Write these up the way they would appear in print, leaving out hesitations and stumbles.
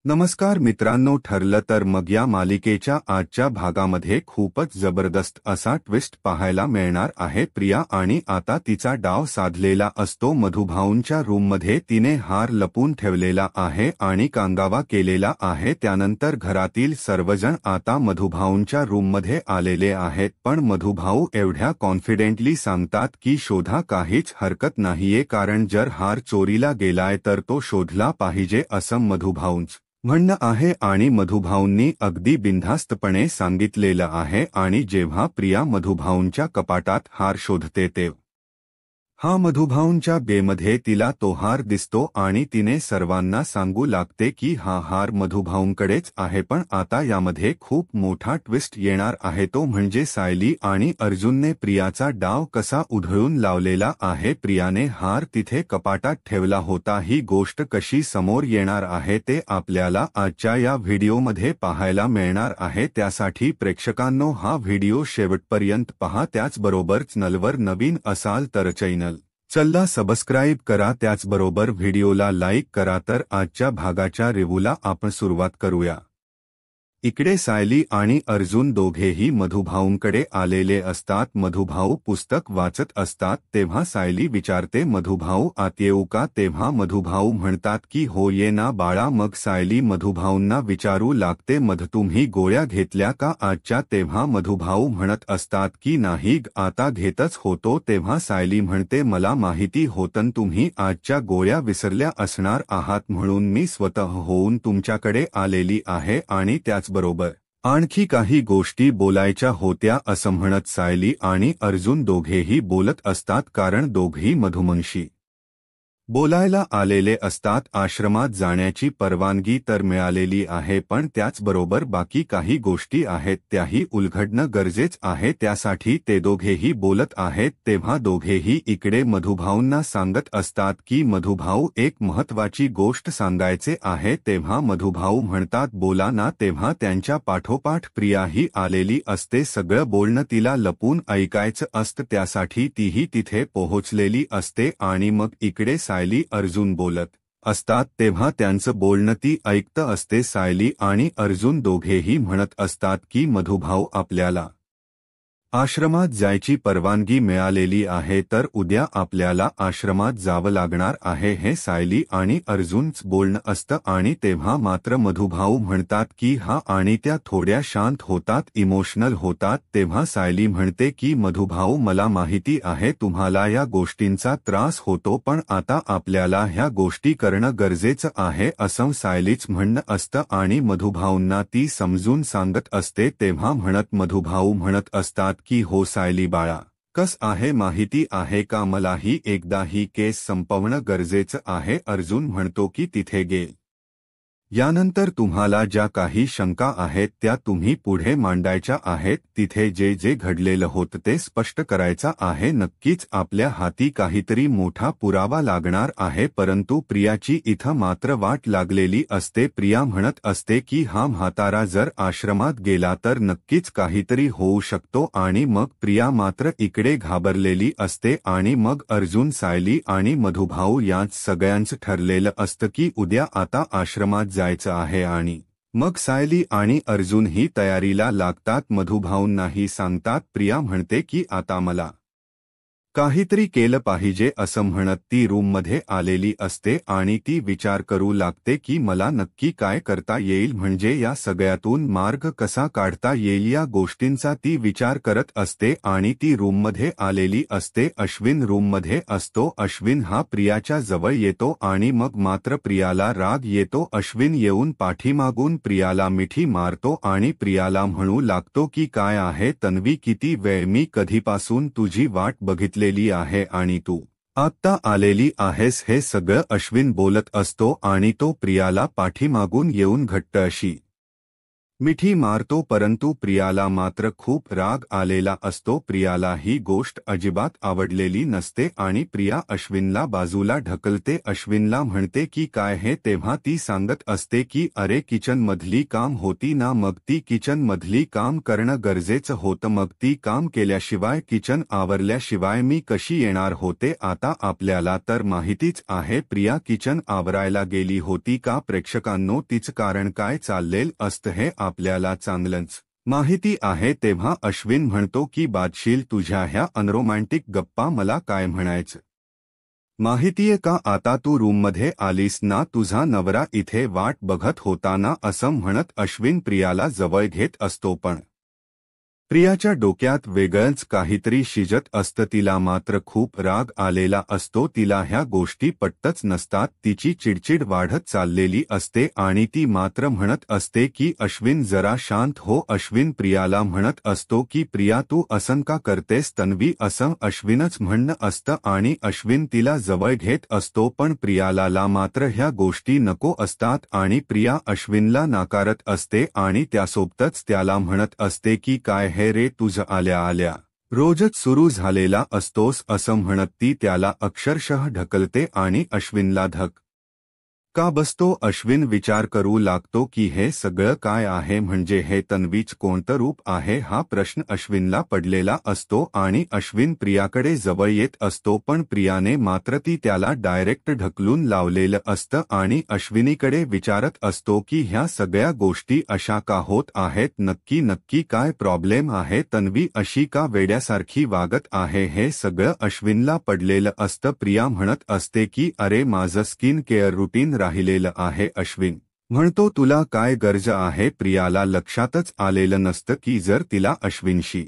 नमस्कार मित्रांनो, ठरलं तर मग या मालिकेच्या आजच्या भागामध्ये खूपच जबरदस्त असा ट्विस्ट पाहायला मिळणार आहे। प्रिया आणि आता तिचा डाव साधलेला असतो। मधुभाऊंच्या रूममध्ये तिने हार लपून ठेवलेला आहे आणि कांगावा केलेला आहे। त्यानंतर घरातील सर्वजण आता मधुभाऊंच्या रूममध्ये आलेले आहेत, पण मधुभाऊ एवढ्या कॉन्फिडेंटली सांगतात की शोधा, काहीच हरकत नाहीये, कारण जर हार चोरीला गेलाय तर तो शोधला पाहिजे असं मधुभाऊंचं म्हणणं आहे आणि मधुभाऊंनी अगदी बिनधास्तपणे सांगितलेलं आहे। आणि जेव्हा प्रिया मधुभाऊंच्या कपाटात हार शोधते तेव्हा मधुभाऊंच्या बेमध्ये तिला तो हार दिसतो आणि तिने सर्वांना सांगू लागते की हा हार मधुभाऊंकडेच आहे। पण आता यामध्ये खूप मोठा ट्विस्ट येणार आहे, तो म्हणजे सायली आणि अर्जुनने प्रियाचा डाव कसा उधळून लावलेला आहे। प्रियाने हार तिथे कपाटात ठेवला होता, ही गोष्ट कशी समोर येणार आहे ते आपल्याला आजच्या या व्हिडिओमध्ये पाहायला मिळणार आहे। त्यासाठी प्रेक्षकांनो, हा व्हिडिओ शेवटपर्यंत पहा। त्याचबरोबर चॅनलवर नवीन असाल तर चॅनलला सबस्क्राईब करा, त्याचबरोबर व्हिडिओला लाईक करा। तर आजच्या भागाच्या रिव्ह्यूला आपण सुरुवात करूया। इकडे सायली आणि अर्जुन दोघेही मधुभाऊंकडे आलेले असतात। मधुभाऊ पुस्तक वाचत असतात तेव्हा सायली विचारते, मधुभाऊ आत येऊ का? तेव्हा मधुभाऊ म्हणतात की हो, ये ना बाळा। मग सायली मधुभाऊंना विचारू लागते, तुम्ही गोळ्या घेतल्या का आजच्या? तेव्हा मधुभाऊ म्हणत असतात की नाही, आता घेतच होतो। तेव्हा सायली म्हणते, मला माहिती होतं तुम्ही आजच्या गोळ्या विसरल्या असणार आहात, म्हणून मी स्वतः होऊन तुमच्याकडे आलेली आहे आणि त्याचबरोबर आणखी काही गोष्टी बोलायच्या होत्या असं म्हणत सायली आणि अर्जुन दोघेही बोलत असतात, कारण दोघेही मधुमंशी बोलायला आलेले असतात। आश्रमात जाण्याची परवानगी तर मिळालेली आहे, पण त्याचबरोबर बाकी काही गोष्टी आहेत त्याही उलगडणं गरजेच आहे, त्यासाठी ते दोघेही बोलत आहेत। तेव्हा दोघेही इकडे मधुभाऊंना सांगत असतात की मधुभाऊ, एक महत्त्वाची गोष्ट सांगायचे आहे। तेव्हा मधुभाऊ म्हणतात, बोला ना। तेव्हा त्यांच्या पाठोपाठ प्रियाही आलेली असते। सगळं बोलणं तिला लपून ऐकायचं असतं, त्यासाठी तीही तिथे पोहोचलेली असते आणि मग इकडे सायली अर्जुन बोलत असतात तेव्हा त्यांचं बोलणं ती ऐकत असते। सायली आणि अर्जुन दोघेही म्हणत असतात की मधुभाऊ, आपल्याला आश्रमात जायची परवानगी मिळालेली आहे, तर उद्या आपल्याला आश्रमात जावं लागणार आहे, हे सायली आणि अर्जुनचं बोलणं असतं। आणि तेव्हा मात्र मधुभाऊ म्हणतात की हा, आणि त्या थोड्या शांत होतात, इमोशनल होतात। तेव्हा सायली म्हणते की मधुभाऊ, मला माहिती आहे तुम्हाला या गोष्टींचा त्रास होतो, पण आता आपल्याला ह्या गोष्टी करणं गरजेचं आहे असं सायलीचं म्हणणं असतं आणि मधुभाऊंना ती समजून सांगत असते। तेव्हा मधुभाऊ म्हणत असतात की हो सायली बाळा, कसं आहे माहिती आहे का, मलाही एकदा ही केस संपवणं गरजेचं आहे। अर्जुन म्हणतो की तिथे यानंतर तुम्हाला ज्या काही शंका आहेत त्या तुम्ही पुढे मांडायच्या आहेत, तिथे जे जे घडलेलं होतं ते स्पष्ट करायचं आहे। नक्कीच आपल्या हाती काहीतरी मोठा पुरावा लागणार आहे, परंतु प्रियाची इथं मात्र वाट लागलेली असते। प्रिया म्हणत असते की हा म्हातारा जर आश्रमात गेला तर नक्कीच काहीतरी होऊ शकतो आणि मग प्रिया मात्र इकडे घाबरलेली असते। आणि मग अर्जुन, सायली आणि मधुभाऊ यांच सगळ्यांचं ठरलेलं असतं की उद्या आता आश्रमात जायचं आहे आणि मग सायली आणि अर्जुन ही तयारीला लागतात। मधुभाऊंनाही सांगतात। प्रिया म्हणते की आता मला काहीतरी केलं पाहिजे असं म्हणत ती रूममध्ये आलेली असते आणि ती विचार करू लागते की मला नक्की काय करता येईल, म्हणजे या सगळ्यातून मार्ग कसा काढता येईल, या गोष्टींचा ती विचार करत असते। आणि ती रूममध्ये आलेली असते। अश्विन रूममध्ये असतो। अश्विन हा प्रियाच्या जवळ येतो आणि मग मात्र प्रियाला राग येतो। अश्विन येऊन पाठीमागून प्रियाला मिठी मारतो आणि प्रियाला म्हणू लागतो की काय आहे तन्वी, किती वेळ मी कधीपासून तुझी वाट बघितलेली आहे आणि तू आत्ता आलेली आहेस, हे सगळं अश्विन बोलत असतो आणि तो प्रियाला पाठीमागून येऊन घट्ट अशी मिठी मारतो, परंतु प्रियाला मात्र खूप राग आलेला असतो. प्रियाला ही गोष्ट अजिबात आवडलेली नसते आणि प्रिया अश्विनला बाजूला ढकलते. अश्विनला म्हणते की काय हे, तेव्हा ती सांगत असते की अरे किचन मधली काम होती ना, मग ती किचन मधली काम करणं गरजेचं होतं, मग ती काम केल्याशिवाय, किचन आवरल्याशिवाय मी कशी येणार होते. आता आपल्याला तर माहितीच आहे प्रिया किचन आवरायला गेली होती का. प्रेक्षकांनो, तिचं कारण काय चाललेलं असतं हे आपल्याला चांगलंच माहिती आहे. तेव्हा अश्विन म्हणतो की बादशील, तुझ्या ह्या अनरोमॅन्टिक गप्पा मला काय म्हणायचं माहितीये का. आता तू रूममध्ये आलीस ना, तुझा नवरा इथे वाट बघत होता ना, असं म्हणत अश्विन प्रियाला जवळ घेत असतो. पण प्रियाच्या डोक्यात वेगळंच काहीतरी शिजत असतं. तिला मात्र खूप राग आलेला असतो. तिला ह्या गोष्टी पटतच नसतात. तिची चिडचिड वाढत चाललेली असते आणि ती मात्र म्हणत असते की अश्विन जरा शांत हो. अश्विन प्रियाला म्हणत असतो की प्रिया तू असं का करतेस. तन्वी, असं अश्विनच म्हणणं असतं आणि अश्विन तिला जवळ घेत असतो. पण प्रियाला मात्र ह्या गोष्टी नको असतात आणि प्रिया अश्विनला नाकारत असते आणि त्यासोबतच त्याला म्हणत असते की काय हे रे, तुझं आल्या आल्या रोजच सुरू झालेला असतोस, असं म्हणत ती त्याला अक्षरशः ढकलते आणि अश्विनला का बसतो. अश्विन विचार करू लागतो की हे सगळं काय आहे, म्हणजे हे तन्वीच कोणतं रूप आहे. हा प्रश्न अश्विनला पडलेला असतो आणि अश्विन प्रियाकडे जवळ येत असतो. पण प्रियाने मात्र ती त्याला डायरेक्ट ढकलून लावलेलं असतं आणि अश्विनीकडे विचारत असतो की ह्या सगळ्या गोष्टी अशा का होत आहेत, नक्की काय प्रॉब्लेम आहे, तन्वी अशी का वेड्यासारखी वागत आहे. हे सगळं अश्विनला पडलेलं असतं. प्रिया म्हणत असते की अरे माझं स्किन केअर रुटीन राहिलेलं आहे. अश्विन म्हणतो तुला काय गरज आहे. प्रियाला लक्षातच आलेलं नसतं की जर तिला अश्विनशी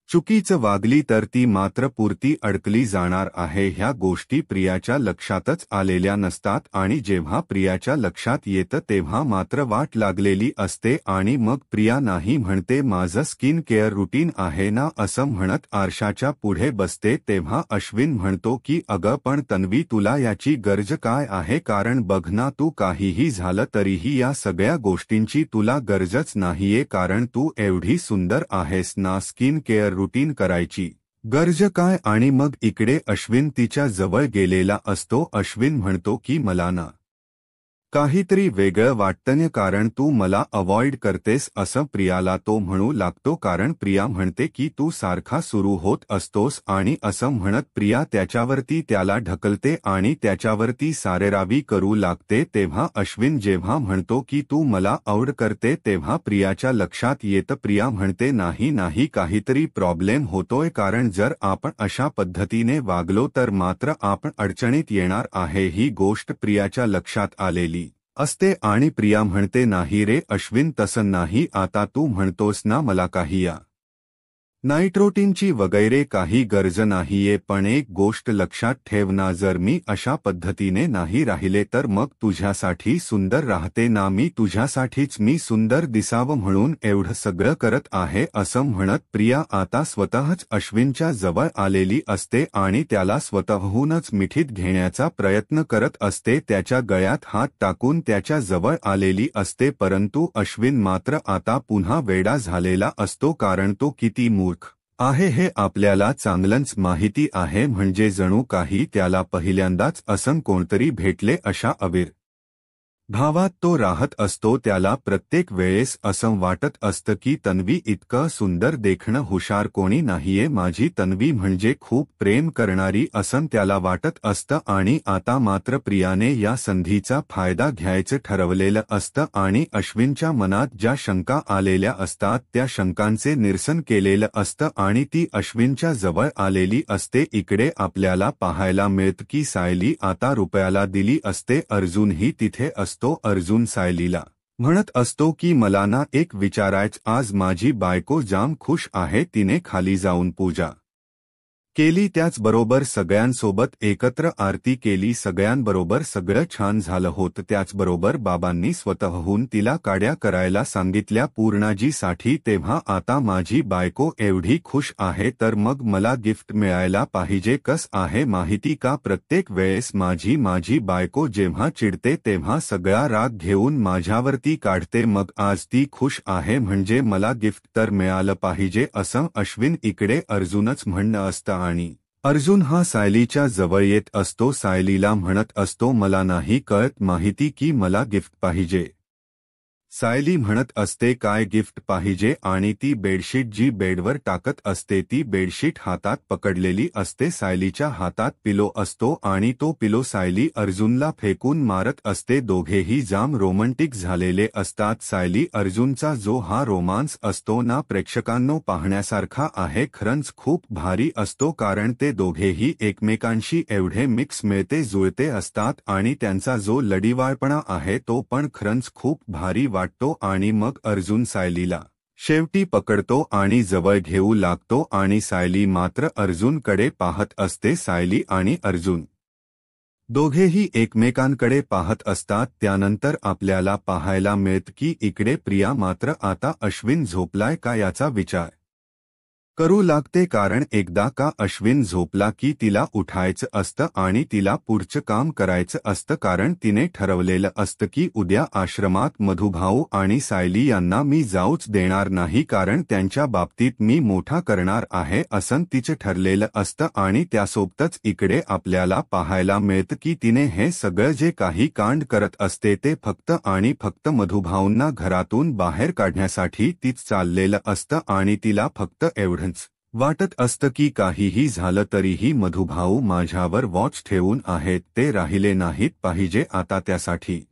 चुकीचं वागली तर ती मात्र पुरती अडकली जाणार आहे. ह्या गोष्टी प्रियाच्या लक्षातच आलेल्या नसतात आणि जेव्हा प्रियाच्या लक्षात येतं तेव्हा मात्र वाट लागलेली असते आणि मग प्रिया नाही म्हणते माझं स्किन केअर रुटीन आहे ना, असं म्हणत आरशाच्या पुढे बसते. तेव्हा अश्विन म्हणतो की अगं पण तन्वी, तुला याची गरज काय आहे, कारण बघ ना, तू काहीही झालं तरीही या सगळ्या गोष्टींची तुला गरजच नाहीये, कारण तू एवढी सुंदर आहेस ना, स्किन केअर रुटीन करायची गरज काय. आणि मग इकडे अश्विन तिच्या जवळ गेलेला असतो. अश्विन म्हणतो की मला ना काहीतरी वेगळं वाटतं, कारण तू मला अवॉइड करतेस, असं प्रियाला तो म्हणू लागतो. कारण प्रिया म्हणते की तू सारखा सुरू होत असतोस आणि असं म्हणत प्रिया त्याच्यावरती त्याला ढकलते आणि त्याच्यावरती सारेरावी करू लागते. तेव्हा अश्विन जेव्हा म्हणतो की तू मला आवड करते, तेव्हा प्रियाच्या लक्षात येतं. प्रिया म्हणते नाही काहीतरी प्रॉब्लेम होतोय, कारण जर आपण अशा पद्धतीने वागलो तर मात्र आपण अडचणीत येणार आहे. ही गोष्ट प्रियाच्या लक्षात आलेली असते आणि प्रिया म्हणते नाही रे अश्विन, तसं नाही. आता तू म्हणतोस ना मला काही या नाईट रुटीनची वगैरे काही गरज नाहीये, पण एक गोष्ट लक्षात ठेव ना, जर मी अशा पद्धतीने नाही राहिले तर मग तुझ्यासाठी सुंदर राहते ना, मी तुझ्यासाठीच मी सुंदर दिसावं म्हणून एवढं सगळं करत आहे, असं म्हणत प्रिया आता स्वतःच अश्विनच्या जवळ आलेली असते आणि त्याला स्वतःहूनच मिठीत घेण्याचा प्रयत्न करत असते. त्याच्या गळ्यात हात टाकून त्याच्या जवळ आलेली असते, परंतु अश्विन मात्र आता पुन्हा वेडा झालेला असतो, कारण तो किती मूर्ख आहे हे आपल्याला चांगलंच माहिती आहे. म्हणजे जणू काही त्याला पहिल्यांदाच असं कोणतरी भेटले अशा भावात तो राहत असतो. त्याला प्रत्येक वेळेस असं वाटत असतं की तन्वी इतकं सुंदर, देखणं हुशार कोणी नाहीये, माझी तन्वी म्हणजे खूप प्रेम करणारी, असं त्याला वाटत असतं. आणि आता मात्र प्रियाने या संधीचा फायदा घ्यायचं ठरवलेलं असतं आणि अश्विनच्या मनात ज्या शंका आलेल्या असतात त्या शंकांचे निरसन केलेलं असतं आणि ती अश्विनच्या जवळ आलेली असते. इकडे आपल्याला पाहायला मिळतं की सायली आता रुपयाला दिली असते. अर्जुनही तिथे असतो. अर्जुन सायलीला म्हणत असतो की मला ना एक विचारायचं, आज माझी बायको जाम खुश आहे, तिने खाली जाऊन पूजा केली, त्याचबरोबर सगळ्यांसोबत एकत्र आरती केली, सगळ्यांबरोबर सगळं छान झालं होतं. त्याचबरोबर बाबांनी स्वतःहून तिला काड्या करायला सांगितल्या पूर्णाजीसाठी. तेव्हा आता माझी बायको एवढी खुश आहे तर मग मला गिफ्ट मिळायला पाहिजे. कस आहे माहिती का, प्रत्येक वेळेस माझी बायको जेव्हा चिडते तेव्हा सगळा राग घेऊन माझ्यावरती काढते. मग आज ती खुश आहे म्हणजे मला गिफ्ट तर मिळालं पाहिजे असं अश्विन इकडे अर्जुनच म्हणणं असतं. आणि अर्जुन हा सायलीच्या जवळ येत असतो, सायलीला म्हणत असतो मला नाही कळत माहिती की मला गिफ्ट पाहिजे. सायली म्हणत असते काय गिफ्ट पाहिजे, आणि ती बेडशीट जी बेडवर टाकत असते ती बेडशीट हातात पकडलेली असते. सायलीच्या हातात पिलो असतो आणि तो पिलो सायली अर्जुनला फेकून मारत असते. दोघेही जाम रोमॅन्टिक झालेले असतात. सायली अर्जुनचा जो हा रोमांस असतो ना प्रेक्षकांनो पाहण्यासारखा आहे. खरंच खूप भारी असतो, कारण ते दोघेही एकमेकांशी एवढे मिक्स मिळते जुळते असतात आणि त्यांचा जो लढीवाळपणा आहे तो पण खरंच खूप भारी वाटतो. आणि मग अर्जुन सायलीला शेवटी पकडतो आणि जवळ घेऊ लागतो आणि सायली मात्र अर्जुनकडे पाहत असते. सायली आणि अर्जुन दोघेही एकमेकांकडे पाहत असतात. त्यानंतर आपल्याला पाहायला मिळत की इकडे प्रिया मात्र आता अश्विन झोपलाय का याचा विचार करू लागते, कारण एकदा का अश्विन झोपला की तिला उठायचं असतं आणि तिला पुढचं काम करायचं असतं. कारण तिने ठरवलेलं असतं की उद्या आश्रमात मधुभाऊ आणि सायली यांना मी जाऊच देणार नाही, कारण त्यांच्या बाबतीत मी मोठा करणार आहे असं तिचं ठरलेलं असतं. आणि त्यासोबतच इकडे आपल्याला पाहायला मिळतं की तिने हे सगळं जे काही कांड करत असते ते फक्त आणि फक्त मधुभाऊंना घरातून बाहेर काढण्यासाठी तीच चाललेलं असतं. आणि तिला फक्त एवढं वाटत असतं की काहीही झालं तरीही मधुभाऊ माझ्यावर वॉच ठेवून आहेत, ते राहिले नाहीत पाहिजे. आता त्यासाठी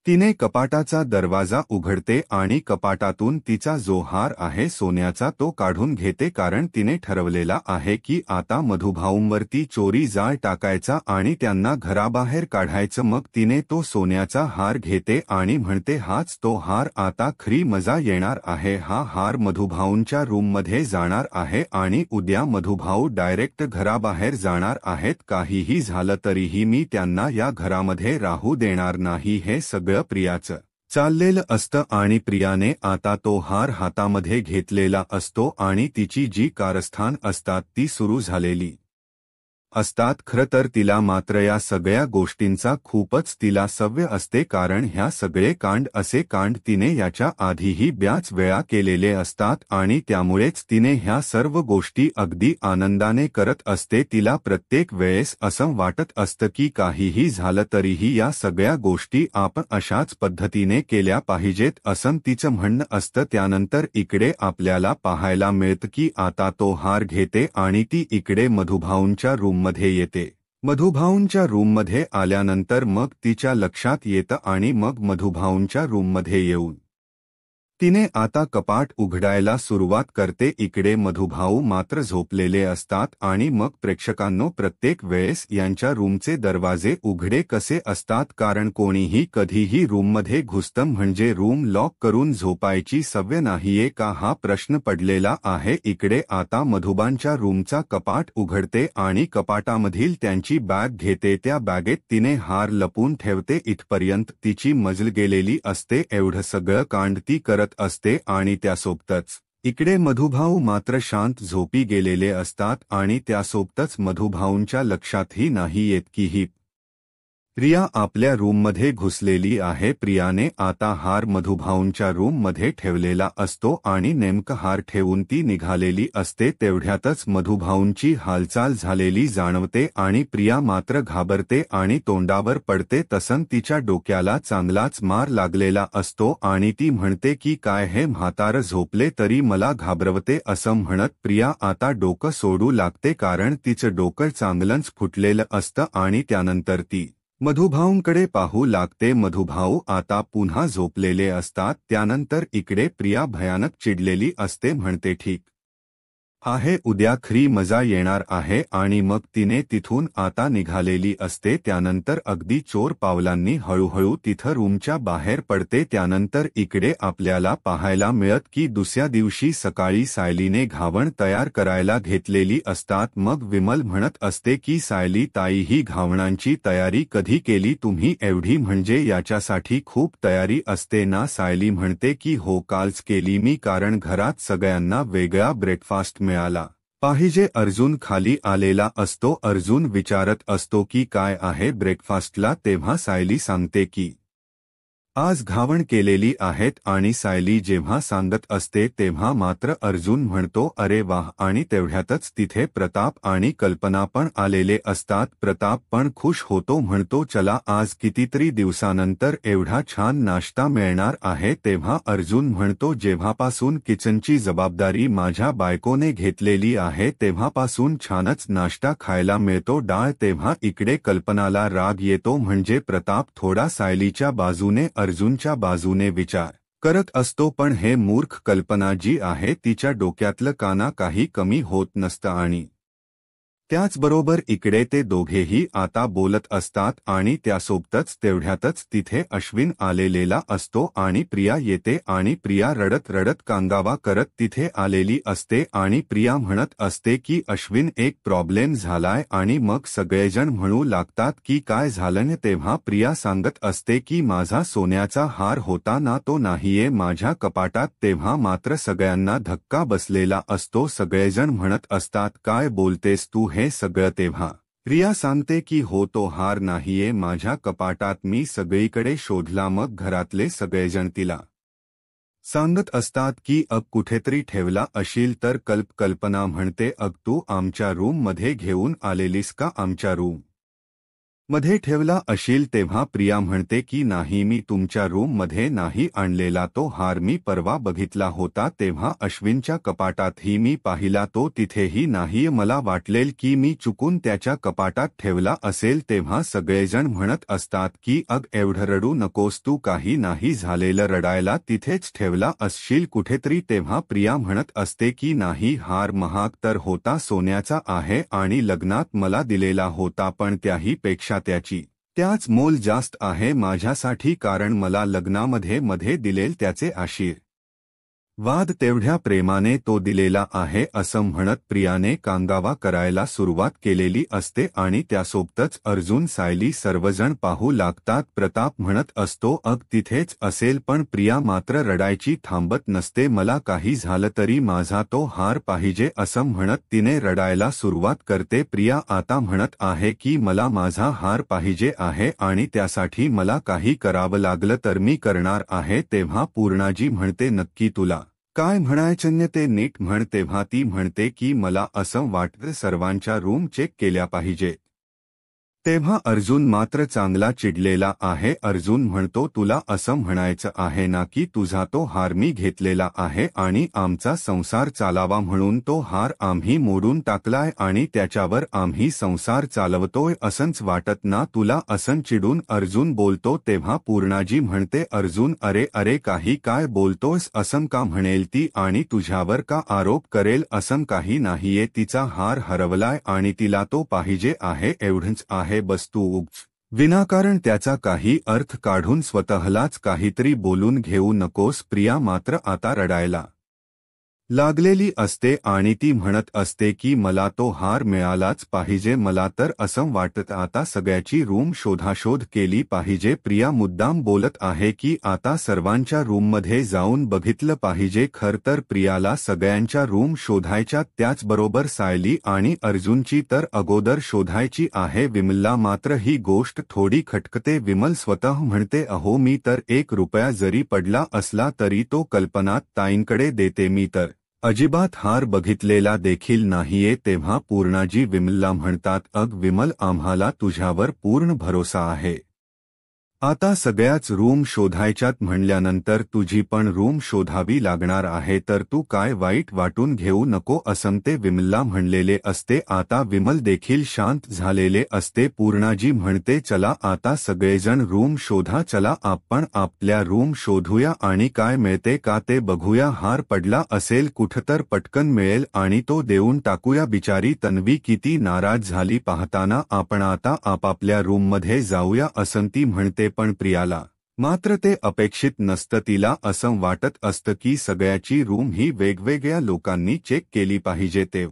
तिने कपाटाचा दरवाजा उघडते आणि कपाटातून तिचा जो हार आहे सोन्याचा तो काढून घेते, कारण तिने ठरवलेला आहे की आता मधुभाऊंवरती चोरी जाळ टाकायचा आणि त्यांना घराबाहेर काढायचं. मग तिने तो सोन्याचा हार घेते आणि म्हणते हाच तो हार, आता खरी मजा येणार आहे. हा हार मधुभाऊंच्या रूममध्ये जाणार आहे आणि उद्या मधुभाऊ डायरेक्ट घराबाहेर जाणार आहेत. काहीही झालं तरीही मी त्यांना या घरामध्ये राहू देणार नाही. हे सगळं प्रियाचं चाललेलं असतं आणि प्रियाने आता तो हार हातामध्ये घेतलेला असतो आणि तिची जी कारस्थान असतात ती सुरू झालेली असतात. खरं तर तिला मात्र या सगळ्या गोष्टींचा खूपच तिला सवय असते, कारण ह्या सगळे कांड असे कांड तिने याच्या आधीही बऱ्याच वेळा केलेले असतात आणि त्यामुळेच तिने ह्या सर्व गोष्टी अगदी आनंदाने करत असते. तिला प्रत्येक वेळेस असं वाटत असतं की काहीही झालं तरीही या सगळ्या गोष्टी आपण अशाच पद्धतीने केल्या पाहिजेत असं तिचं म्हणणं असतं. त्यानंतर इकडे आपल्याला पाहायला मिळतं की आता तो हार घेते आणि ती इकडे मधुभाऊंच्या रूममध्ये येते. मधुभाऊंच्या रूममध्ये आल्यानंतर मग तिच्या लक्षात येतं आणि मग मधुभाऊंच्या रूममध्ये येऊन तिने आता कपाट उघडायला सुरुवात करते. इकडे मधुभाऊ मात्र झोपलेले असतात आणि मग प्रेक्षकांनो प्रत्येक वेळेस यांच्या रूमचे दरवाजे उघडे कसे असतात, कारण कोणीही कधीही रूममध्ये घुसतं म्हणजे रूम लॉक करून झोपायची सवय नाहीये का हा प्रश्न पडलेला आहे. इकडे आता मधुबांच्या रूमचा कपाट उघडते आणि कपाटामधील त्यांची बॅग घेते. त्या बॅगेत तिने हार लपून ठेवते. इथपर्यंत तिची मजल गेलेली असते. एवढं सगळं कांड ती करत असते आणि त्यासोबतच इकडे मधुभाऊ मात्र शांत झोपी गेलेले असतात आणि त्यासोबतच मधुभाऊंच्या लक्षातही नाही येत की ही प्रिया आपल्या रूममध्ये घुसलेली आहे. प्रियाने आता हार मधुभाऊंच्या रूममध्ये ठेवलेला असतो आणि नेमकं हार ठेवून ती निघालेली असते. तेवढ्यातच मधुभाऊंची हालचाल झालेली जाणवते आणि प्रिया मात्र घाबरते आणि तोंडावर पडते. तसं तिच्या डोक्याला चांगलाच मार लागलेला असतो आणि ती म्हणते की काय हे म्हातारं झोपले तरी मला घाबरवते असं म्हणत प्रिया आता डोकं सोडू लागते, कारण तिचं डोकं चांगलंच फुटलेलं असतं. आणि त्यानंतर ती मधुभाऊंकडे पाहू लागते. मधुभाऊ आता पुन्हा झोपलेले असतात. त्यानंतर इकडे प्रिया भयानक चिडलेली असते. म्हणते ठीक आहे, उद्या खरी मजा येणार आहे आणि मग तिने तिथून आता निघालेली असते. त्यानंतर अगदी चोर पावलांनी हळूहळू तिथं रूमच्या बाहेर पडते. त्यानंतर इकडे आपल्याला पाहायला मिळत की दुसऱ्या दिवशी सकाळी सायलीने घावण तयार करायला घेतलेली असतात. मग विमल म्हणत असते की सायली ताई, ही घावणांची तयारी कधी केली तुम्ही एवढी, म्हणजे याच्यासाठी खूप तयारी असते ना? सायली म्हणते की हो, कालच केली मी, कारण घरात सगळ्यांना वेगळा ब्रेकफास्ट मिळाला पाहिजे. अर्जुन खाली आलेला असतो. अर्जुन विचारत असतो की काय आहे ब्रेकफास्टला, तेव्हा सायली सांगते की आज घावण केलेली आहेत. आणि सायली जेव्हा सांगत असते तेव्हा मात्र अर्जुन म्हणतो अरे वाह, आणि तेवढ्यातच तिथे प्रताप आणि कल्पना पण आलेले असतात. प्रताप पण खुश होतो, म्हणतो चला, आज कितीतरी दिवसानंतर एवढा छान नाश्ता मिळणार आहे. तेव्हा अर्जुन म्हणतो जेव्हापासून किचनची जबाबदारी माझ्या बायकोने घेतलेली आहे तेव्हापासून छानच नाश्ता खायला मिळतो. डाळ. तेव्हा इकडे कल्पनाला राग येतो, म्हणजे प्रताप थोडा सायलीच्या बाजूने अर्जुनच्या बाजूने विचार करत असतो, पण हे मूर्ख कल्पना जी आहे तिच्या डोक्यातलं काना काही कमी होत नसतं. आणि त्याचबरोबर इकडे ते दोघेही आता बोलत असतात आणि त्यासोबतच तेवढ्यातच तिथे अश्विन आलेला असतो आणि प्रिया येते आणि प्रिया रडत रडत कांगावा करत तिथे आलेली असते आणि प्रिया म्हणत असते की अश्विन, एक प्रॉब्लेम झालाय. आणि मग सगळेजण म्हणू लागतात की काय झालं? तेव्हा प्रिया सांगत असते की माझा सोन्याचा हार होता ना, तो नाहीये माझ्या कपाटात. तेव्हा मात्र सगळ्यांना धक्का बसलेला असतो. सगळेजण म्हणत असतात काय बोलतेस तू हे सगळं? तेव्हा प्रिया सांगते की हो, तो हार नाहीये माझ्या कपाटात, मी सगळीकडे शोधला. मग घरातले सगळेजण तिला सांगत असतात की कुठेतरी ठेवला असेल तर कल्पना म्हणते तू आमच्या रूम मध्ये घेऊन आलेलीस का? आमच्या रूम मध्ये ठेवला असेल. तेव्हा प्रिया म्हणते की नाही, मी तुमच्या रूम मध्ये नाही आणलेला तो हार, मी परवा बघितला होता तेव्हा अश्विनच्या कपाटातही मी पाहिला, तो तिथेही नाही. मला वाटलेल की मी चुकून त्याच्या कपाटात ठेवला असेल. तेव्हा सगळेजण म्हणत असतात की एवढं रडू नकोस तू, काही नाही झालेलं, रडायला तिथेच ठेवला असशील कुठेतरी. तेव्हा प्रिया म्हणत असते की नाही, हार महाग तर होता, सोन्याचा आहे आणि लग्नात मला दिलेला होता, पण त्याही पेक्षा त्याच मोल जास्त आहे माझ्यासाठी, कारण मला लग्नामध्ये दिलेल त्याचे आशीर्वाद तेवढ्या प्रेमाने तो दिलेला आहे, असं म्हणत प्रियाने कांगावा करायला सुरुवात केलेली असते. आणि त्यासोबतच अर्जुन, सायली सर्वजण पाहू लागतात. प्रताप म्हणत असतो तिथेच असेल, पण प्रिया मात्र रडायची थांबत नसते. मला काही झालं तरी माझा तो हार पाहिजे, असं म्हणत तिने रडायला सुरुवात करते. प्रिया आता म्हणत आहे की मला माझा हार पाहिजे आहे आणि त्यासाठी मला काही करावं लागलं तर मी करणार आहे. तेव्हा पूर्णाजी म्हणते नक्की तुला काय म्हणायचं ते नीट म्हण. तेव्हा ती म्हणते की मला असं वाटतं सर्वांच्या रूम चेक केल्या पाहिजे. तेव्हा अर्जुन मात्र चांगला चिडलेला आहे. अर्जुन म्हणतो तुला असं म्हणायचं आहे ना की तुझा तो हार मी घेतलेला आहे आणि आमचा संसार चालावा म्हणून तो हार आम्ही मोडून टाकलाय आणि त्याच्यावर आम्ही संसार चालवतोय, असंच वाटत ना तुला? असं चिडून अर्जुन बोलतो. तेव्हा पूर्णाजी म्हणते अर्जुन, अरे अरे, काही काय बोलतोयस? असं का म्हणेल ती आणि तुझ्यावर का आरोप करेल? असं काही नाहीये, तिचा हार हरवलाय आणि तिला तो पाहिजे आहे, एवढंच आहे. बस तू उगाच विनाकारण त्याचा काही अर्थ काढून स्वतःलाच काहीतरी बोलून घेऊ नकोस. प्रिया मात्र आता रडायला लागलेली असते आणि ती म्हणत असते की मला तो हार मिळालाच पाहिजे. मला तर असं वाटत आता सगळ्याची रूम शोधाशोध केली पाहिजे. प्रिया मुद्दाम बोलत आहे की आता सर्वांच्या रूममध्ये जाऊन बघितलं पाहिजे. खर तर प्रियाला सगळ्यांच्या रूम शोधायच्या, त्याचबरोबर सायली आणि अर्जुनची तर अगोदर शोधायची आहे. विमलला मात्र ही गोष्ट थोडी खटकते. विमल स्वतः म्हणते अहो, मी तर 1 रुपया जरी पडला असला तरी तो कल्पनात ताईंकडे देते, मी तर अजिबात हार बघितलेला देखील नाहीये. तेव्हा पूर्णाजी विमलला म्हणतात विमल, आम्हाला तुझ्यावर पूर्ण भरोसा आहे. आता सगळ्याच रूम शोधायच्यात म्हणल्यानंतर तुझी पण रूम शोधावी लागणार आहे, तर तू काय वाईट वाटून घेऊ नको असं ते विमलला म्हणलेले असते. आता विमल देखील शांत झालेले असते. पूर्णाजी म्हणते, चला आता सगळेजण रूम शोधा, चला आपण आपल्या रूम शोधूया आणि काय मिळते का ते बघूया. हार पडला असेल कुठतर पटकन मिळेल आणि तो देऊन टाकूया. बिचारी तन्वी किती नाराज झाली पाहताना. आपण आता आपापल्या रूममध्ये जाऊया असं ती म्हणते. पण प्रियाला मात्र ते अपेक्षित नसतं. तिला असं वाटत असतं की सगळ्याची रूम ही वेगवेगळ्या लोकांनी चेक केली पाहिजे.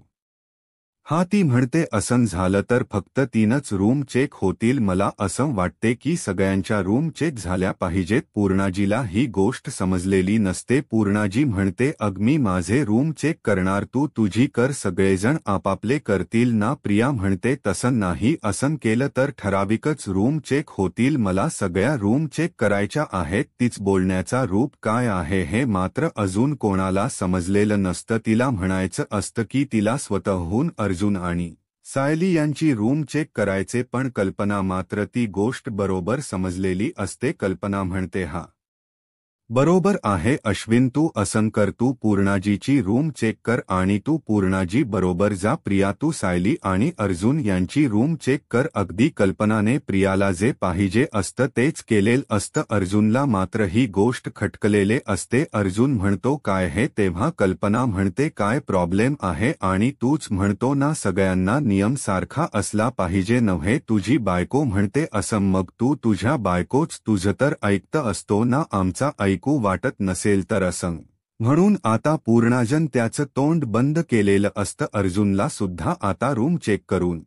हा ती म्हणते, असं झालं तर फक्त 3च रूम चेक होतील. मला असं वाटते की सगळ्यांच्या रूम चेक झाल्या पाहिजेत. पूर्णाजीला ही गोष्ट समजलेली नसते. पूर्णाजी म्हणते, अग मी माझे रूम चेक करणार, तू तुझी कर, सगळेजण आपापले करतील ना. प्रिया म्हणते, तसं नाही, असं केलं तर ठराविकच रूम चेक होतील. मला सगळ्या रूम चेक करायच्या आहेत. तीच बोलण्याचा रूप काय आहे हे मात्र अजून कोणाला समजलेलं नसतं. तिला म्हणायचं असतं की तिला स्वतःहून अर्जुन आणि सायली यांची रूम चेक करायचे, पण कल्पना मात्र ती गोष्ट बरोबर समजलेली असते. कल्पना म्हणते, हा बरोबर आहे अश्विन, तू असं कर, तू पूर्णाजीची रूम चेक कर आणि तू पूर्णाजी बरोबर जा. प्रिया तू सायली आणि अर्जुन यांची रूम चेक कर. अगदी कल्पनाने प्रियाला जे पाहिजे असतं तेच केलेलं असतं. अर्जुनला मात्र ही गोष्ट खटकलेले असते. अर्जुन म्हणतो, काय हे? तेव्हा कल्पना म्हणते, काय प्रॉब्लेम आहे? आणि तूच म्हणतो ना सगळ्यांना नियम सारखा असला पाहिजे नव्हे. तुझी बायको म्हणते असं, मग तू तुझ्या बायकोच तुझं तर ऐकतं असतो ना, आमचा ऐकू वाटत नसेल तर असं म्हणून आता पूर्णाजन त्याचं तोंड बंद केलेलं असतं. अर्जुनला सुद्धा आता रूम चेक करून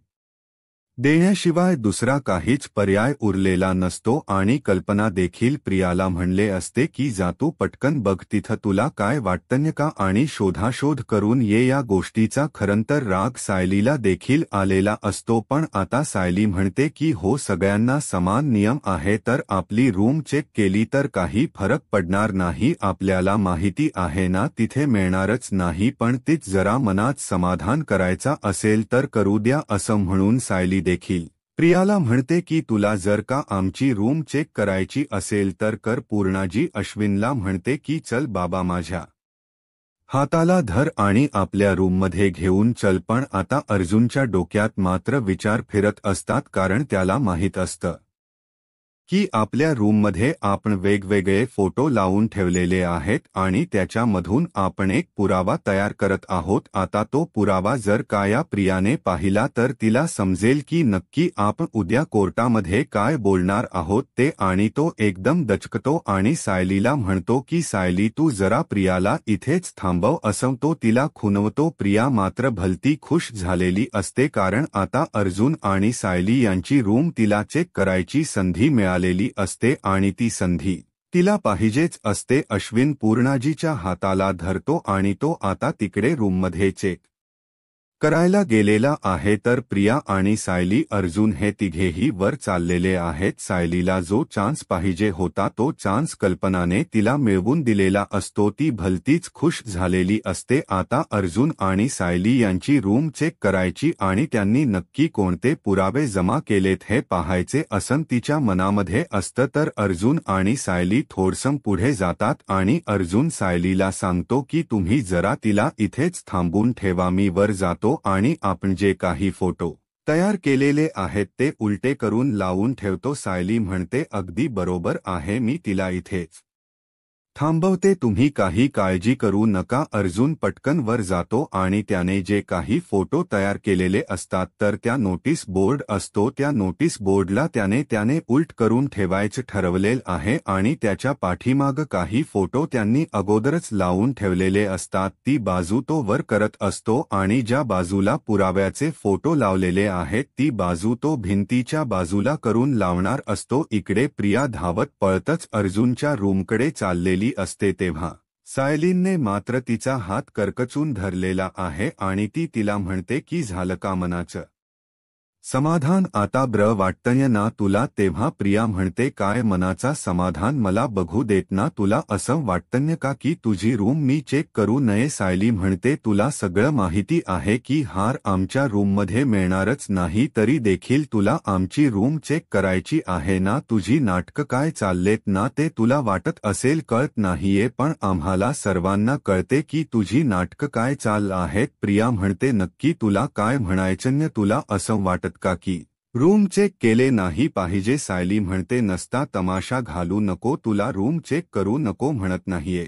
देण्याशिवाय दुसरा काहीच पर्याय उरलेला नसतो. आणि कल्पना देखील प्रियाला म्हणले असते की जा तू पटकन बघ तिथं तुला काय वाटतं का आणि शोधाशोध करून ये. या गोष्टीचा खरंतर राग सायलीला देखील आलेला असतो. पण आता सायली म्हणते की हो, सगळ्यांना समान नियम आहे, तर आपली रूम चेक केली तर काही फरक पडणार नाही. आपल्याला माहिती आहे ना तिथे मिळणारच नाही, पण तीच जरा मनात समाधान करायचा असेल तर करू द्या असं म्हणून सायली देखील प्रियाला म्हणते की तुला जर का आमची रूम चेक करायची असेल तर कर. पूर्णाजी अश्विनला म्हणते की चल बाबा, माझ्या हाताला धर आणि आपल्या रूममध्ये घेऊन चल. पण आता अर्जुनच्या डोक्यात मात्र विचार फिरत असतात, कारण त्याला माहीत असतं की आपल्या रूममध्ये आपण वेगवेगळे फोटो लावून ठेवलेले आहेत आणि त्याच्यामधून आपण एक पुरावा तयार करत आहोत. आता तो पुरावा जर का या प्रियाने पाहिला तर तिला समजेल की नक्की आपण उद्या कोर्टामध्ये काय बोलणार आहोत ते. आणि तो एकदम दचकतो आणि सायलीला म्हणतो की सायली तू जरा प्रियाला इथेच थांबव असं तो तिला खुणवतो. प्रिया मात्र भलती खुश झालेली असते, कारण आता अर्जुन आणि सायली यांची रूम तिला चेक करायची संधी मिळालेली असते आणि ती संधी तिला पाहिजेच असते. अश्विन पूर्णाजीच्या हाताला धरतो आणि तो आता तिकडे रूममध्ये चेक करायला गेलेला आहे, तर प्रिया आणि सायली अर्जुन हे तिघेही वर चाललेले आहेत. सायलीला जो चान्स पाहिजे होता तो चान्स कल्पनाने तिला मिळवून दिलेला असतो. ती भलतीच खुश झालेली असते. आता अर्जुन आणि सायली यांची रूम चेक करायची आणि त्यांनी नक्की कोणते पुरावे जमा केलेत हे पाहायचे असं तिच्या मनामध्ये असतं. तर अर्जुन आणि सायली थोडसं पुढे जातात आणि अर्जुन सायलीला सांगतो की तुम्ही जरा तिला इथेच थांबून ठेवा, मी वर जातो आणि आपण जे काही फोटो तयार केलेले आहेत ते उलटे करून लावून ठेवतो. सायली म्हणते, अगदी बरोबर आहे, मी तिला इथेच थांबवते, तुम्ही काही काळजी करू नका. अर्जुन पटकन वर जातो आणि त्याने जे काही फोटो तयार केलेले असतात तर त्या नोटीस बोर्ड असतो, त्या नोटीस बोर्डला त्याने उलट करून ठेवायचं ठरवलेलं आहे आणि त्याच्या पाठीमाग काही फोटो त्यांनी अगोदरच लावून ठेवलेले असतात. ती बाजू तो वर करत असतो आणि ज्या बाजूला पुराव्याचे फोटो लावलेले आहेत ती बाजू तो भिंतीच्या बाजूला करून लावणार असतो. इकडे प्रिया धावत पळतच अर्जुनच्या रूमकडे चाललेली असते, तेव्हा सायलीने मात्र तिचा हात करकचून धरलेला आहे आणि ती तिला म्हणते की झालं का मनाचं समाधान आता वाटतंय ना तुला? तेव्हा प्रिया म्हणते, काय मनाचा समाधान मला बघू देत ना तुला? असं वाटतंय का की तुझी रूम मी चेक करू नये? सायली म्हणते, तुला सगळं माहिती आहे की हार आमच्या रूममध्ये मिळणारच नाही, तरी देखील तुला आमची रूम चेक करायची आहे ना? तुझी नाटकं काय चाललेत ना ते तुला वाटत असेल कळत नाहीये, पण आम्हाला सर्वांना कळते की तुझी नाटकं काय चाल आहेत. प्रिया म्हणते, नक्की तुला काय म्हणायचं? तुला असं वाटत का की रूम चेक केले नाही पाहिजे? सायली म्हणते, नसता तमाशा घालू नको, तुला रूम चेक करू नको म्हणत नाहीये,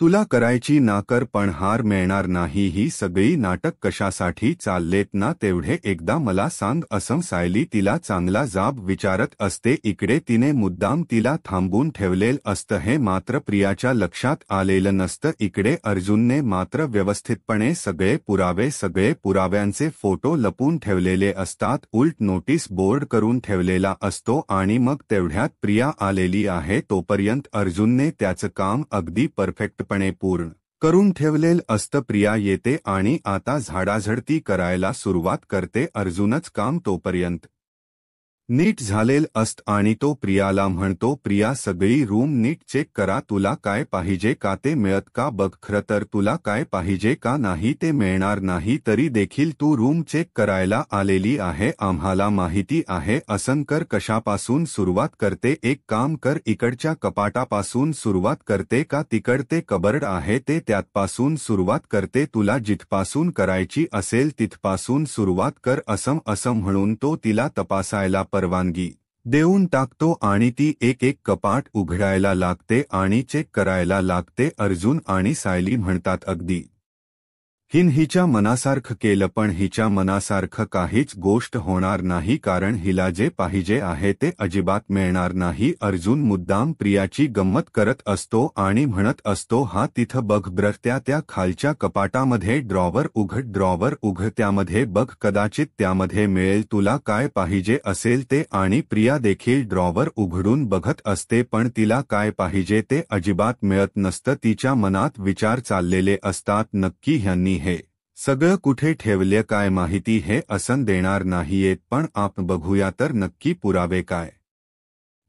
तुला करायची ना कर, पण हार मिळणार नाही. ही सगळी नाटक कशासाठी चाललेत ना तेवढे एकदा मला सांग. असं सायली तिला चांगला जाब विचारत असते. इकडे तिने मुद्दाम तिला थांबून ठेवलेलं असतं, हे मात्र प्रियाच्या लक्षात आलेलं नसतं. इकडे अर्जुनने मात्र व्यवस्थितपणे सगळे पुराव्यांचे फोटो लपून ठेवलेले असतात, उलट नोटीस बोर्ड करून ठेवलेला असतो, आणि मग तेवढ्यात प्रिया आलेली आहे. तोपर्यंत अर्जुनने त्याचं काम अगदी परफेक्ट पूर्ण करून ठेवलेलं असतं. प्रिया येते आणि आता झाडाझडती करायला सुरुवात करते. अर्जुनच काम तोपर्यंत नीट झालेलं असतं आणि तो प्रियाला म्हणतो, प्रिया सगळी रूम नीट चेक करा, तुला काय पाहिजे का ते मिळत का बघ. खरं तर तुला काय पाहिजे का नाही ते मिळणार नाही, तरी देखील तू रूम चेक करायला आलेली आहे, आम्हाला माहिती आहे. असं कर, कशापासून सुरुवात करते? एक काम कर, इकडच्या कपाटापासून सुरुवात करते का तिकडते कबर्ड आहे ते त्यातपासून सुरुवात करते? तुला जिथपासून करायची असेल तिथपासून सुरुवात कर. असं म्हणून तो तिला तपासायला परवानगी देऊन टाकतो आणि ती एक कपाट उघडायला लागते आणि चेक करायला लागते. अर्जुन आणि सायली म्हणतात, अगदी हिच्या मनासारखं केलं, पण हिच्या मनासारखं काहीच गोष्ट होणार नाही, कारण हिला जे पाहिजे आहे ते अजिबात मिळणार नाही. अर्जुन मुद्दाम प्रियाची गंमत करत असतो आणि म्हणत असतो, हा तिथं बघ ब्र, त्या खालच्या कपाटामध्ये ड्रॉवर उघड, त्यामध्ये बघ, कदाचित त्यामध्ये मिळेल तुला काय पाहिजे असेल ते. आणि प्रिया देखील ड्रॉवर उघडून बघत असते, पण तिला काय पाहिजे ते अजिबात मिळत नसतं. तिच्या मनात विचार चाललेले असतात, नक्की ह्यांनी हे सगळं कुठे ठेवले काय माहिती, हे असं देणार नाहीयेत, पण आपण बघूया तर नक्की पुरावे काय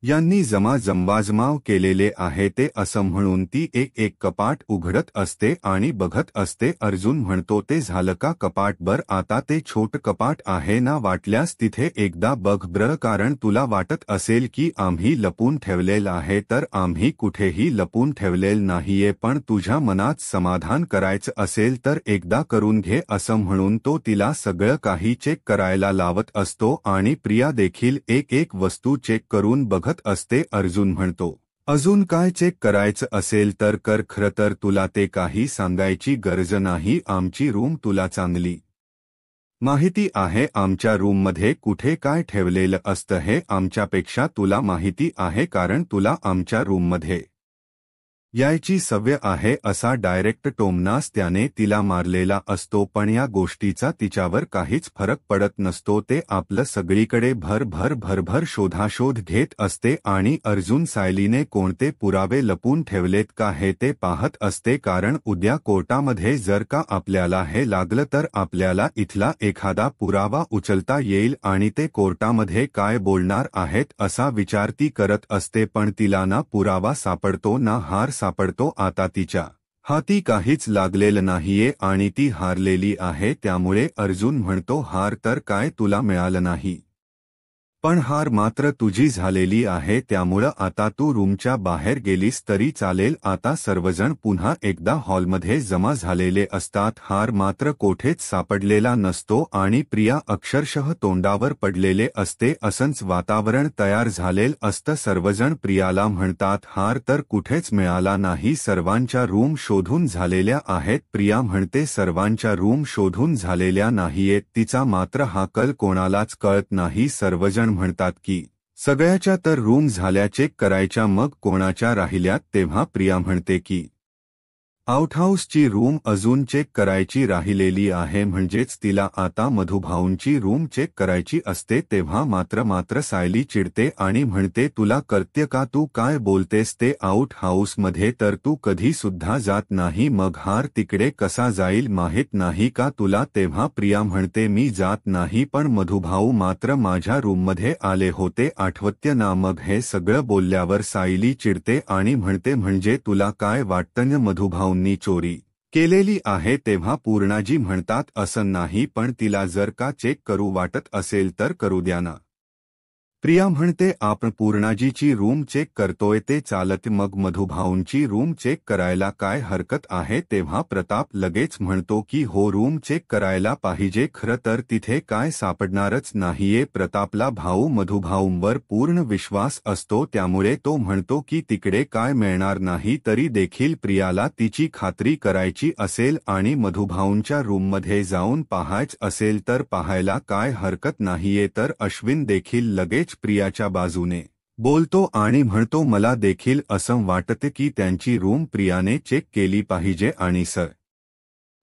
यांनी जमाव केलेले आहे ते. असं म्हणून ती एक कपाट उघडत असते आणि बघत असते. अर्जुन म्हणतो, ते झालं का कपाट? बर, आता ते छोटं कपाट आहे ना, वाटल्यास तिथे एकदा बघ ब्र, कारण तुला वाटत असेल की आम्ही लपून ठेवलेलं आहे, तर आम्ही कुठेही लपून ठेवलेलं नाहीये, पण तुझ्या मनात समाधान करायचं असेल तर एकदा करून घे. असं म्हणून तो तिला सगळं काही चेक करायला लावत असतो आणि प्रिया देखील एक वस्तू चेक करून बघत असते. अर्जुन म्हणतो, अजून काय चेक करायचं असेल तर कर, खरं तर तुला ते काही सांगायची गरज नाही, आमची रूम तुला चांगली माहिती आहे. आमच्या रूममध्ये कुठे काय ठेवलेलं असतं हे आमच्यापेक्षा तुला माहिती आहे, कारण तुला आमच्या रूममध्ये यायची सवय आहे. असा डायरेक्ट टोमनास त्याने तिला मारलेला असतो, पण या गोष्टीचा तिच्यावर काहीच फरक पडत नसतो. ते आपलं सगळीकडे भरभर शोधाशोध घेत असते आणि अर्जुन सायलीने कोणते पुरावे लपून ठेवलेत का हे ते पाहत असते, कारण उद्या कोर्टामध्ये जर का आपल्याला हे लागलं तर आपल्याला इथला एखादा पुरावा उचलता येईल आणि ते कोर्टामध्ये काय बोलणार आहेत असा विचार ती करत असते. पण तिला ना पुरावा सापडतो ना हार सापडतो. आता तिच्या हाती काहीच लागलेलं नाहीये आणि ती हारलेली आहे. त्यामुळे अर्जुन म्हणतो, हार तर काय तुला मिळालं नाही, पण हार मात्र तुझी झालेली आहे, त्यामुळं आता तू रूमच्या बाहेर गेलीस तरी चालेल. आता सर्वजण पुन्हा एकदा हॉलमध्ये जमा झालेले असतात. हार मात्र कोठेच सापडलेला नसतो आणि प्रिया अक्षरशः तोंडावर पडलेले असते. असंच वातावरण तयार झालेलं असतं. सर्वजण प्रियाला म्हणतात, हार तर कुठेच मिळाला नाही, सर्वांच्या रूम शोधून झालेल्या आहेत. प्रिया म्हणते, सर्वांच्या रूम शोधून झालेल्या नाहीयेत, तिचा मात्र हा कल कोणालाच कळत नाही. सर्वजण म्हणतात की सगळ्याच्या तर रूम झाल्या चेक करायच्या, मग कोणाच्या राहिल्यात? तेव्हा प्रिया म्हणते की आउटहाऊसची रूम अजून चेक करायची राहिलेली आहे, म्हणजेच तिला आता मधुभाऊंची रूम चेक करायची असते. तेव्हा मात्र सायली चिडते आणि म्हणते, तुला कळतं का तू काय बोलतेस ते? आउट हाऊसमध्ये तर तू कधी सुद्धा जात नाही, मग हार तिकडे कसा जाईल माहित नाही का तुला? तेव्हा प्रिया म्हणते, मी जात नाही, पण मधुभाऊ मात्र माझ्या रूममध्ये आले होते, आठवतं ना? मग हे सगळं बोलल्यावर सायली चिडते आणि म्हणते, म्हणजे तुला काय वाटतं मधुभाऊ चोरी केलेली आहे? तेव्हा पूर्णाजी म्हणतात, असं नाही, पण तिला जर का चेक करू वाटत असेल तर करू द्या ना. प्रिया म्हणते, आपण पूर्णाजीची रूम चेक करतोय ते चालत, मग मधुभाऊंची रूम चेक करायला काय हरकत आहे? तेव्हा प्रताप लगेच म्हणतो की हो, रूम चेक करायला पाहिजे, खरं तर तिथे काय सापडणारच नाहीये. प्रतापला भाऊ मधुभाऊंवर पूर्ण विश्वास असतो, त्यामुळे तो म्हणतो की तिकडे काय मिळणार नाही. तरी देखील प्रियाला तिची खात्री करायची असेल आणि मधुभाऊंच्या रूममध्ये जाऊन पाहायचं असेल तर पाहायला काय हरकत नाहीये. तर अश्विन देखील लगेच प्रियाच्या बाजूने बोलतो आणि म्हणतो, मला देखील असं वाटते की त्यांची रूम प्रियाने चेक केली पाहिजे. आणि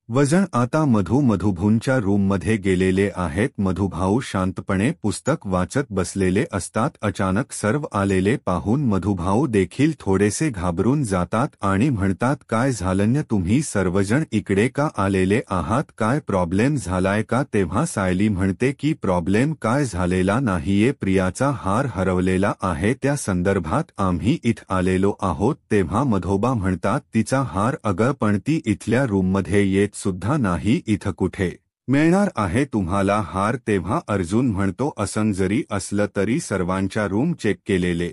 वजन आता मधुभाऊंच्या रूममध्ये गेलेले आहेत. मधुभाऊ शांतपणे पुस्तक वाचत बसलेले असतात. अचानक सर्व आलेले पाहून मधुभाऊ देखील थोडेसे घाबरून जातात आणि म्हणतात, काय झालं? तुम्ही सर्वजण इकडे का आलेले आहात? काय प्रॉब्लेम झालाय का? तेव्हा सायली म्हणते की प्रॉब्लेम काय झालेला नाहीये, प्रियाचा हार हरवलेला आहे, त्या संदर्भात आम्ही इथं आलेलो आहोत. तेव्हा मधोबा म्हणतात, तिचा हार? अगं पण ती इथल्या रूममध्ये येत सुद्धा नाही, इथं कुठे मिळणार आहे तुम्हाला हार? तेव्हा अर्जुन म्हणतो, असं जरी असलं तरी सर्वांच्या रूम चेक केलेले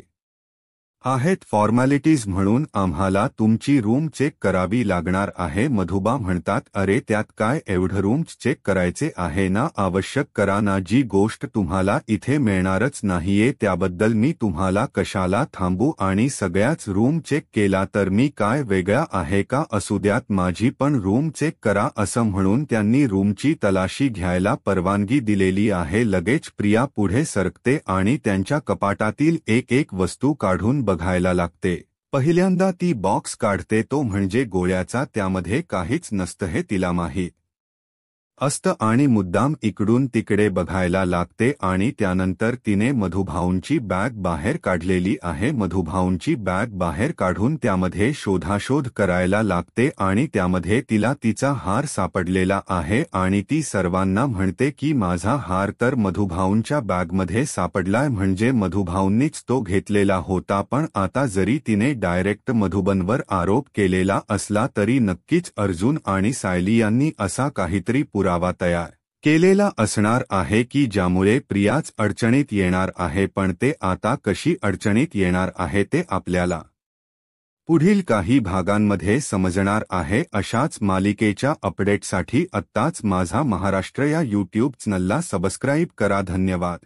आहेत, फॉर्मॅलिटीज म्हणून आम्हाला तुमची रूम चेक करावी लागणार आहे. मधुबा म्हणतात, अरे त्यात काय एवढं, रूम्स चेक करायचे आहे ना, आवश्यक करा ना. जी गोष्ट तुम्हाला इथे मिळणारच नाहीये त्याबद्दल मी तुम्हाला कशाला थांबू? आणि सगळ्याच रूम चेक केला तर मी काय वेगळा आहे का? असू द्यात, माझी पण रूम चेक करा. असं म्हणून त्यांनी रूमची तलाशी घ्यायला परवानगी दिलेली आहे. लगेच प्रिया पुढे सरकते आणि त्यांच्या कपाटातील एक वस्तू काढून बघायला लागते. पहिल्यांदा ती बॉक्स काढते, तो म्हणजे गोळ्याचा, त्यामध्ये काहीच नसतं हे तिला माहीत असतं आणि मुद्दाम इकडून तिकडे बघायला लागते. आणि त्यानंतर तिने मधुभाऊंची बॅग बाहेर काढलेली आहे. मधुभाऊंची बॅग बाहेर काढून त्यामध्ये शोधाशोध करायला लागते आणि त्यामध्ये तिला तिचा हार सापडलेला आहे आणि ती सर्वांना म्हणते की माझा हार तर मधुभाऊंच्या बॅगमध्ये सापडलाय, म्हणजे मधुभाऊंनीच तो घेतलेला होता. पण आता जरी तिने डायरेक्ट मधुबनवर आरोप केलेला असला तरी नक्कीच अर्जुन आणि सायली यांनी असा काहीतरी पुरावा तयार केलेला असणार आहे की ज्यामुळे प्रियाच अडचणीत येणार आहे. पण ते आता कशी अडचणीत येणार आहे ते आपल्याला पुढील काही भागांमध्ये समजणार आहे. अशाच मालिकेच्या अपडेटसाठी आत्ताच माझा महाराष्ट्र या यूट्यूब चॅनलला सबस्क्राईब करा. धन्यवाद.